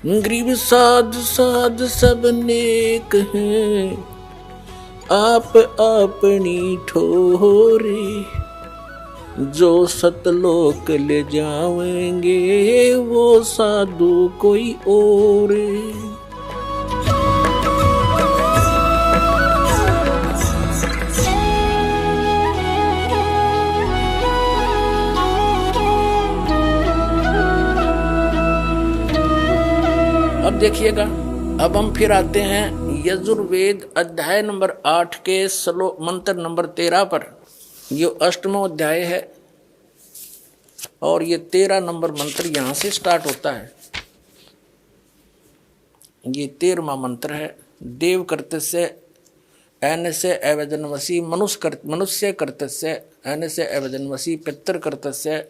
गरीब साध साध सब नेक हैं, आप अपनी ठोरे, जो सतलोक ले जाएंगे वो साधु कोई और। अब देखिएगा, अब हम फिर आते हैं यजुर्वेद अध्याय नंबर 8 के श्लोक मंत्र नंबर 13 पर। ये 8वां अध्याय है और ये 13 नंबर मंत्र यहां से स्टार्ट होता है। ये 13वां मंत्र है। देव कर्तस्य एन से अवजनवसी, मनुष्य कर्तस्य एन से अवजनवसी, पितृ कर्तस्य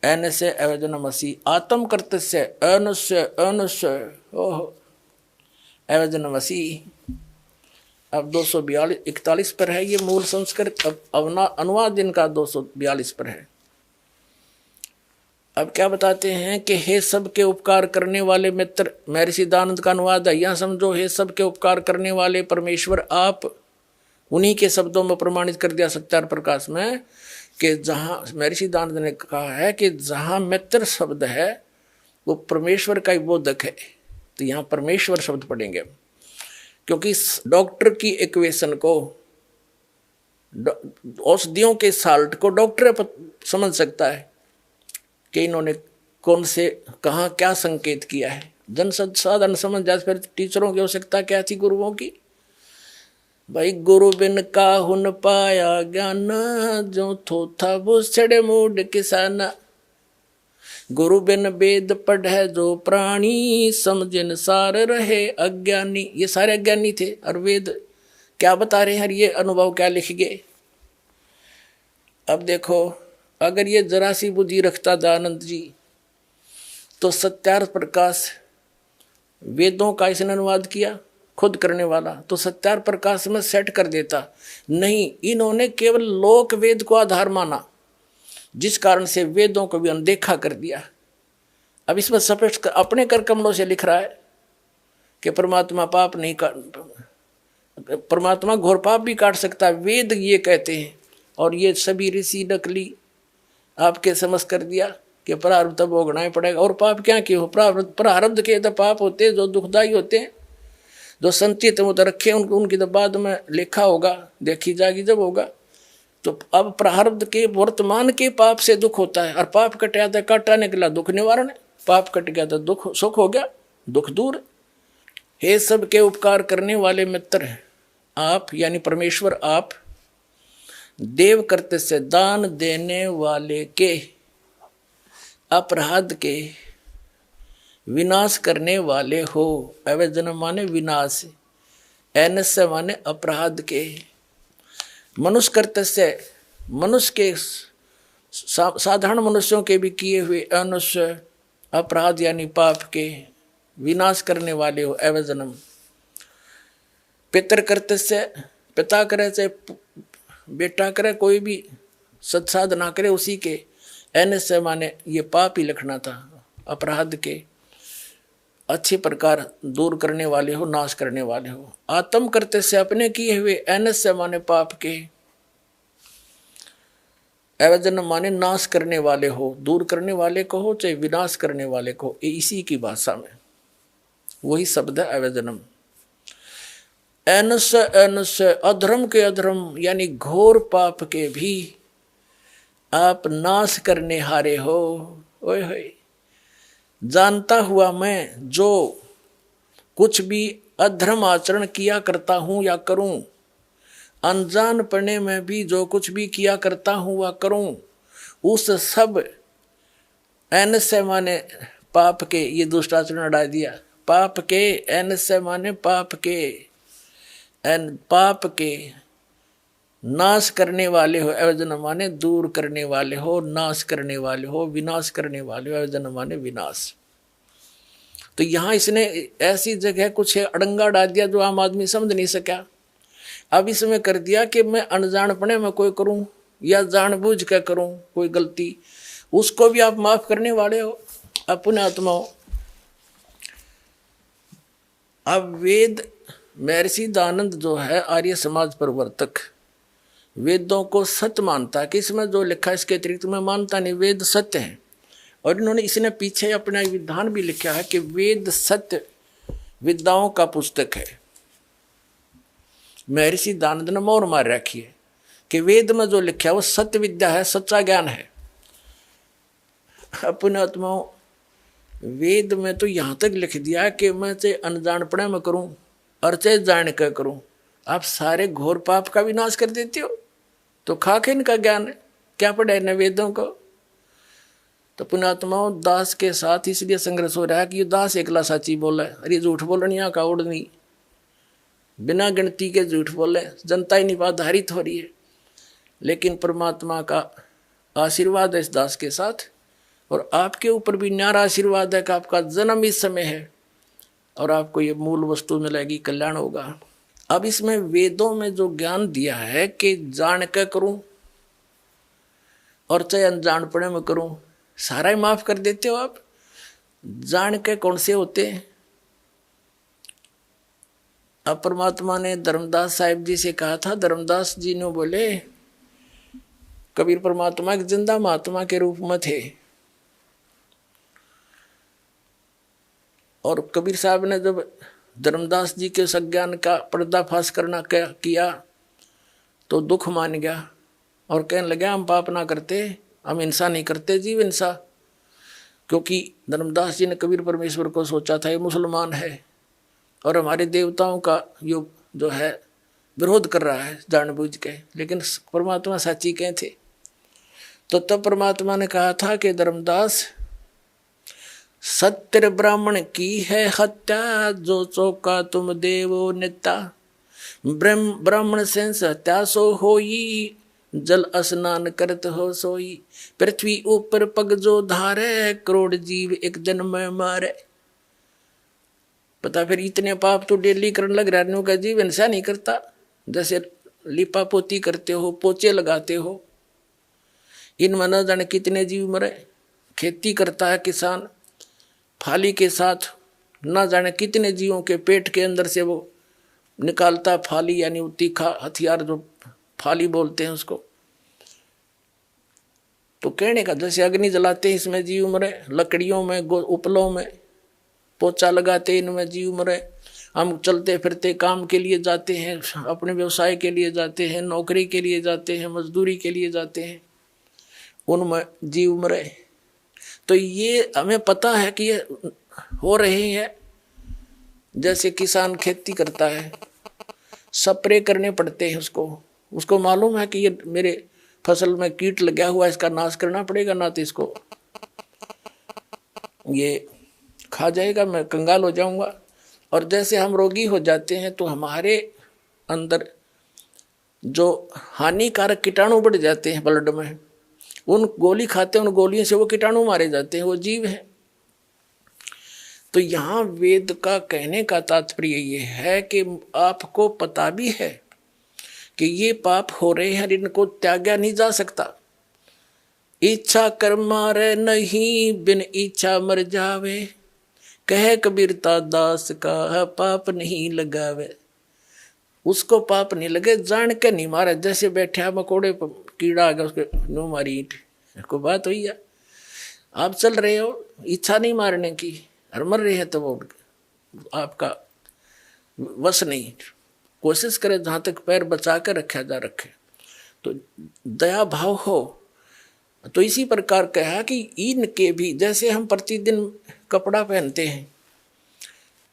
एन से अवजनमसी, आत्म कर्तस्य अनुस्य ओह अवजनमसी। अब 242-41 पर है ये मूल संस्कृत। अब अनुवाद इनका 242 पर है। अब क्या बताते हैं कि हे सबके उपकार करने वाले मित्र, महर्षि दयानंद का अनुवाद है। यहाँ समझो, हे सबके उपकार करने वाले परमेश्वर आप, उन्हीं के शब्दों में प्रमाणित कर दिया सत्यार प्रकाश में कि जहाँ महर्षि दयानंद ने कहा है कि जहाँ मित्र शब्द है वो परमेश्वर का ही बोधक है। तो यहाँ परमेश्वर शब्द पढ़ेंगे, क्योंकि डॉक्टर की इक्वेशन को, औषधियों के साल्ट को डॉक्टर समझ सकता है कि इन्होंने कौन से कहाँ क्या संकेत किया है। जन साधारण समझ जाए, फिर टीचरों की आवश्यकता क्या थी, गुरुओं की। भाई गुरु बिन काहू न पाया ज्ञान, जो थोथा वो छड़े मूड किसाना। गुरु बिन वेद पढ़े जो प्राणी, समझन सार रहे अज्ञानी। ये सारे अज्ञानी थे और वेद क्या बता रहे हैं, ये अनुभव क्या लिख गए। अब देखो, अगर ये जरा सी बुद्धि रखता दयानंद जी तो सत्यार्थ प्रकाश वेदों का इसने अनुवाद किया खुद करने वाला, तो सत्यार्थ प्रकाश में सेट कर देता। नहीं, इन्होंने केवल लोक वेद को आधार माना, जिस कारण से वेदों को भी अनदेखा कर दिया। अब इसमें स्पष्ट अपने कर कमलों से लिख रहा है कि परमात्मा पाप नहीं परमात्मा घोर पाप भी काट सकता है, वेद ये कहते हैं। और ये सभी ऋषि नकली आपके समझ कर दिया कि प्रारब्ध भोगना ही पड़ेगा। और पाप क्या किए हो, प्रारब्ध के तो पाप होते हैं जो दुखदायी होते हैं, जो संचित वो तो रखे उनकी तो बाद में लिखा होगा, देखी जाएगी जब होगा। तो अब प्रारब्ध के वर्तमान के पाप से दुख होता है, और पाप कट गया था, काटा निकला दुख निवारण है। पाप कट गया तो दुख सुख हो गया, दुख दूर। हे सबके उपकार करने वाले मित्र आप, यानी परमेश्वर आप, देव करते से दान देने वाले के, अपराध के विनाश करने वाले हो। अवजन माने विनाश, एनस्य माने अपराध के। मनुष्य कर्तव्य से, मनुष्य के साधारण मनुष्यों के भी किए हुए अनुष्य अपराध यानी पाप के विनाश करने वाले हो। अवजनम पितर कर्तव्य से, पिता करे से बेटा करे, कोई भी सत्साधना करे उसी के। एनस्य माने ये पाप ही लिखना था, अपराध के अच्छी प्रकार दूर करने वाले हो, नाश करने वाले हो। आत्म करते से अपने किए हुए, एनस्य माने पाप के, अवजन माने नाश करने वाले हो, दूर करने वाले को हो चाहे विनाश करने वाले को, इसी की भाषा में वही शब्द है अवजनम। एनस्य एनस्य अधर्म के अधर्म यानी घोर पाप के भी आप नाश करने हारे हो। ओए होए, जानता हुआ मैं जो कुछ भी अधर्म आचरण किया करता हूँ या करूँ, अनजान पढ़ने में भी जो कुछ भी किया करता हूँ वह करूँ, उस सब एन से माने पाप के, ये दुष्टाचरण हटा दिया। पाप के एन से माने पाप के, एन पाप के नाश करने वाले हो। अवजन माने दूर करने वाले हो, नाश करने वाले हो, विनाश करने वाले हो। अवजन माने विनाश। तो यहाँ इसने ऐसी जगह कुछ अड़ंगा डाल दिया जो आम आदमी समझ नहीं सका। अब इसमें कर दिया कि मैं अनजानपने में कोई करूं या जानबूझ कर करूं कोई गलती, उसको भी आप माफ करने वाले हो। अपने आत्माओं, अब वेद, महर्षि दयानंद जो है आर्य समाज प्रवर्तक, वेदों को सत्य मानता है कि इसमें जो लिखा है इसके अतिरिक्त मैं मानता नहीं, वेद सत्य है। और इन्होंने इसने पीछे अपना विधान भी लिखा है कि वेद सत्य विद्याओं का पुस्तक है। महर्षि दयानंद ने मोहर मार रखी है कि वेद में जो लिखा है वो सत्य विद्या है, सच्चा ज्ञान है। अपने आत्माओं, वेद में तो यहाँ तक लिख दिया कि मैं चाहे अनजानपणे में करूं और चाहे जान कर करूं, आप सारे घोर पाप का विनाश कर देते हो। तो खाके इनका ज्ञान है, क्या पढ़े न वेदों को। तो पुण्यात्माओं, दास के साथ इसलिए संघर्ष हो रहा है कि ये दास एकला साची बोला है, अरे झूठ बोलनिया का उड़ नहीं, बिना गिनती के झूठ बोले, जनता ही निपाधारित हो रही है। लेकिन परमात्मा का आशीर्वाद है इस दास के साथ, और आपके ऊपर भी न्यारा आशीर्वाद है कि आपका जन्म इस समय है और आपको ये मूल वस्तु मिलेगी, कल्याण होगा। अब इसमें वेदों में जो ज्ञान दिया है कि जान के करूं और चाहे अनजानपणे में करूं, सारा ही माफ कर देते हो आप। जान के कौन से होते हैं? अब परमात्मा ने धर्मदास साहिब जी से कहा था, धर्मदास जी ने बोले कबीर परमात्मा एक जिंदा महात्मा के रूप में थे, और कबीर साहब ने जब धर्मदास जी के सज्ञान का पर्दाफाश करना किया तो दुख मान गया और कहने लगा हम पाप ना करते, हम हिंसा नहीं करते, जीव हिंसा। क्योंकि धर्मदास जी ने कबीर परमेश्वर को सोचा था ये मुसलमान है और हमारे देवताओं का जो है विरोध कर रहा है जानबूझ के, लेकिन परमात्मा साची कहे थे। तो तब परमात्मा ने कहा था कि धर्मदास, सत्य ब्राह्मण की है हत्या, जो चौका तुम देवो नेता, ब्राह्मण से हत्या सो होई, जल स्नान करत हो सोई, पृथ्वी ऊपर पग जो धारे, करोड़ जीव एक दिन में मारे। पता फिर इतने पाप तो डेली करने लग रहा का जीव हिंसा नहीं करता, जैसे लिपा पोती करते हो, पोचे लगाते हो, इनमें न जाने कितने जीव मरे। खेती करता है किसान, फाली के साथ न जाने कितने जीवों के पेट के अंदर से वो निकालता फाली, यानी वो तीखा हथियार जो फाली बोलते हैं उसको। तो कहने का जैसे अग्नि जलाते इसमें जीव मरे, लकड़ियों में उपलों में पोचा लगाते इनमें जीव मरे। हम चलते फिरते काम के लिए जाते हैं, अपने व्यवसाय के लिए जाते हैं, नौकरी के लिए जाते हैं, मजदूरी के लिए जाते हैं, उनमें जीव मरे। तो ये हमें पता है कि ये हो रहे हैं। जैसे किसान खेती करता है, स्प्रे करने पड़ते हैं उसको मालूम है कि ये मेरे फसल में कीट लगा हुआ है, इसका नाश करना पड़ेगा, ना तो इसको ये खा जाएगा, मैं कंगाल हो जाऊंगा। और जैसे हम रोगी हो जाते हैं तो हमारे अंदर जो हानिकारक कीटाणु बढ़ जाते हैं ब्लड में, उन गोली खाते हैं, उन गोलियों से वो कीटाणु मारे जाते हैं, वो जीव है। तो यहाँ वेद का कहने का तात्पर्य ये है कि आपको पता भी है कि ये पाप हो रहे हैं, इनको त्यागा नहीं जा सकता। इच्छा कर मारे नहीं, बिन इच्छा मर जावे, कहे कबीरता दास का पाप नहीं लगावे। उसको पाप नहीं लगे, जान के नहीं मारे। जैसे बैठे मकोड़े पर कीड़ा आ गया, उसके नो मारी ईंट, को बात हुई है। आप चल रहे हो, इच्छा नहीं मारने की, और मर रहे हैं तो वो आपका वश नहीं। कोशिश करें जहाँ तक पैर बचा कर रखा जा रखे। तो दया भाव हो। तो इसी प्रकार कहा कि इनके भी, जैसे हम प्रतिदिन कपड़ा पहनते हैं,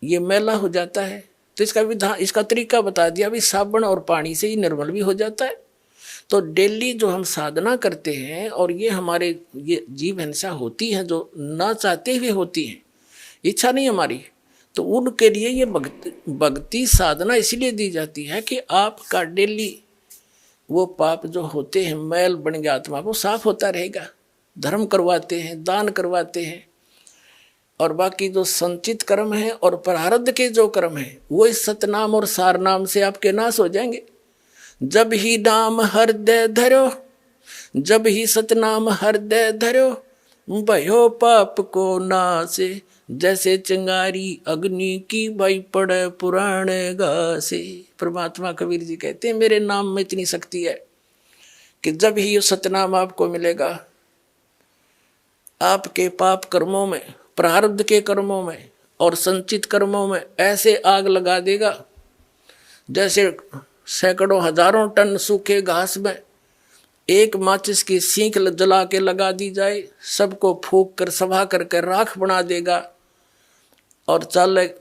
ये मैला हो जाता है, तो इसका विधान, इसका तरीका बता दिया, भी साबुन और पानी से ही निर्मल भी हो जाता है। तो डेली जो हम साधना करते हैं, और ये हमारे ये जीव हिंसा होती है जो ना चाहते हुए होती है, इच्छा नहीं हमारी, तो उनके लिए ये भक्ति साधना इसलिए दी जाती है कि आपका डेली वो पाप जो होते हैं, मैल बन गया आत्मा, वो साफ होता रहेगा। धर्म करवाते हैं, दान करवाते हैं, और बाकी जो संचित कर्म है और प्रारब्ध के जो कर्म है, वो इस सतनाम और सार नाम से आपके नाश हो जाएंगे। जब ही नाम हृदय धरो, जब ही सतनाम हृदय धरो, भयो पाप को नासे, जैसे चिंगारी अग्नि की भाई पड़े पुराने घासे। परमात्मा कबीर जी कहते हैं मेरे नाम में इतनी शक्ति है कि जब ही ये सतनाम आपको मिलेगा, आपके पाप कर्मों में, प्रारब्ध के कर्मों में और संचित कर्मों में ऐसे आग लगा देगा जैसे सैकड़ों हजारों टन सूखे घास में एक माचिस की सीख जला के लगा दी जाए, सबको फूंक कर सभा करके राख बना देगा। और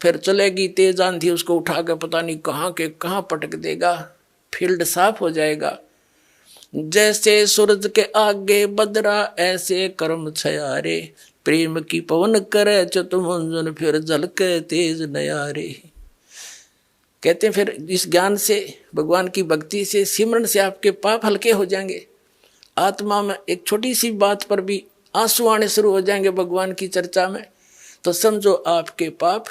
फिर चलेगी तेज आंधी, उसको उठा के पता नहीं कहाँ के कहाँ पटक देगा, फील्ड साफ हो जाएगा। जैसे सूरज के आगे बदरा ऐसे कर्म छयारे, प्रेम की पवन करे चतुमंजन फिर झलके तेज नयारे। कहते हैं फिर इस ज्ञान से, भगवान की भक्ति से, सिमरन से आपके पाप हल्के हो जाएंगे। आत्मा में एक छोटी सी बात पर भी आंसू आने शुरू हो जाएंगे भगवान की चर्चा में, तो समझो आपके पाप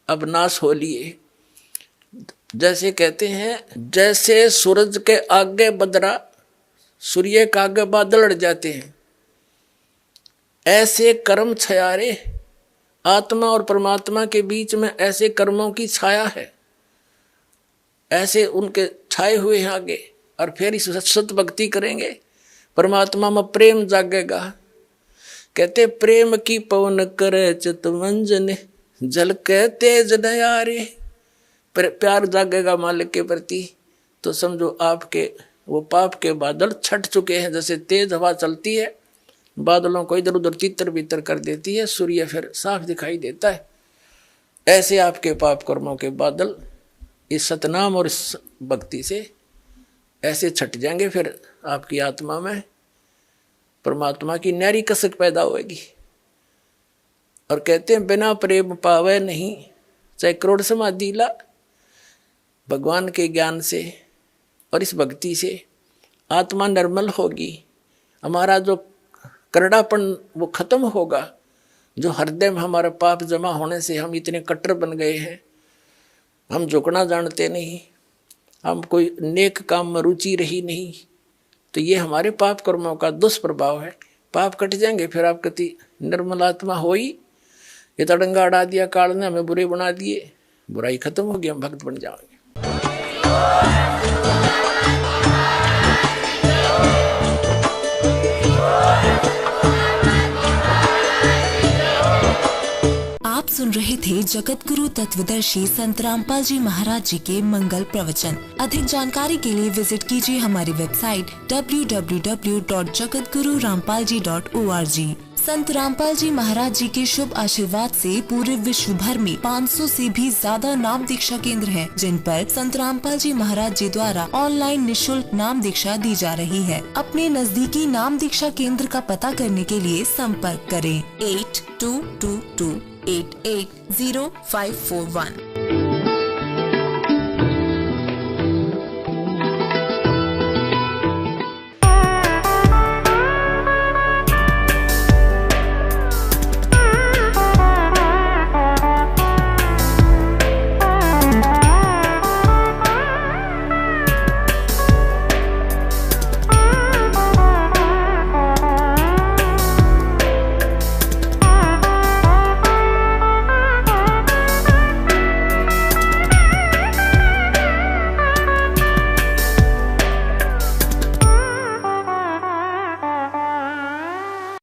अब नाश हो लिए। जैसे कहते हैं जैसे सूरज के आगे बदरा, सूर्य के आगे बादल अड़ जाते हैं, ऐसे कर्म छयारे, आत्मा और परमात्मा के बीच में ऐसे कर्मों की छाया है, ऐसे उनके छाए हुए हैं आगे। और फिर इस सत भक्ति करेंगे, परमात्मा में प्रेम जागेगा। कहते प्रेम की पवन करे चितमंजन झलके तेज नयारे। प्यार जागेगा मालिक के प्रति, तो समझो आपके वो पाप के बादल छट चुके हैं। जैसे तेज हवा चलती है, बादलों को इधर उधर तितर बितर कर देती है, सूर्य फिर साफ दिखाई देता है, ऐसे आपके पाप कर्मों के बादल इस सतनाम और इस भक्ति से ऐसे छट जाएंगे। फिर आपकी आत्मा में परमात्मा की न्यारी कसक पैदा होगी। और कहते हैं बिना प्रेम पावे नहीं, चाहे करोड़ समाधि ला। भगवान के ज्ञान से और इस भक्ति से आत्मा निर्मल होगी, हमारा जो करड़ापन वो खत्म होगा, जो हृदय में हमारा पाप जमा होने से हम इतने कट्टर बन गए हैं, हम झुकना जानते नहीं, हम कोई नेक काम में रुचि रही नहीं, तो ये हमारे पाप कर्मों का दुष्प्रभाव है। पाप कट जाएंगे, फिर आप कति निर्मल आत्मा हो ही। ये तड़ंगा अड़ा दिया काल ने, हमें बुरे बना दिए, बुराई खत्म होगी, हम भक्त बन जाएंगे। आप सुन रहे थे जगत गुरु तत्वदर्शी संत रामपाल जी महाराज जी के मंगल प्रवचन। अधिक जानकारी के लिए विजिट कीजिए हमारी वेबसाइट www.jagatgururampalji.org। संत रामपाल जी महाराज जी के शुभ आशीर्वाद से पूरे विश्व भर में 500 से भी ज्यादा नाम दीक्षा केंद्र हैं, जिन पर संत रामपाल जी महाराज जी द्वारा ऑनलाइन निशुल्क नाम दीक्षा दी जा रही है। अपने नजदीकी नाम दीक्षा केंद्र का पता करने के लिए संपर्क करें 8222880541।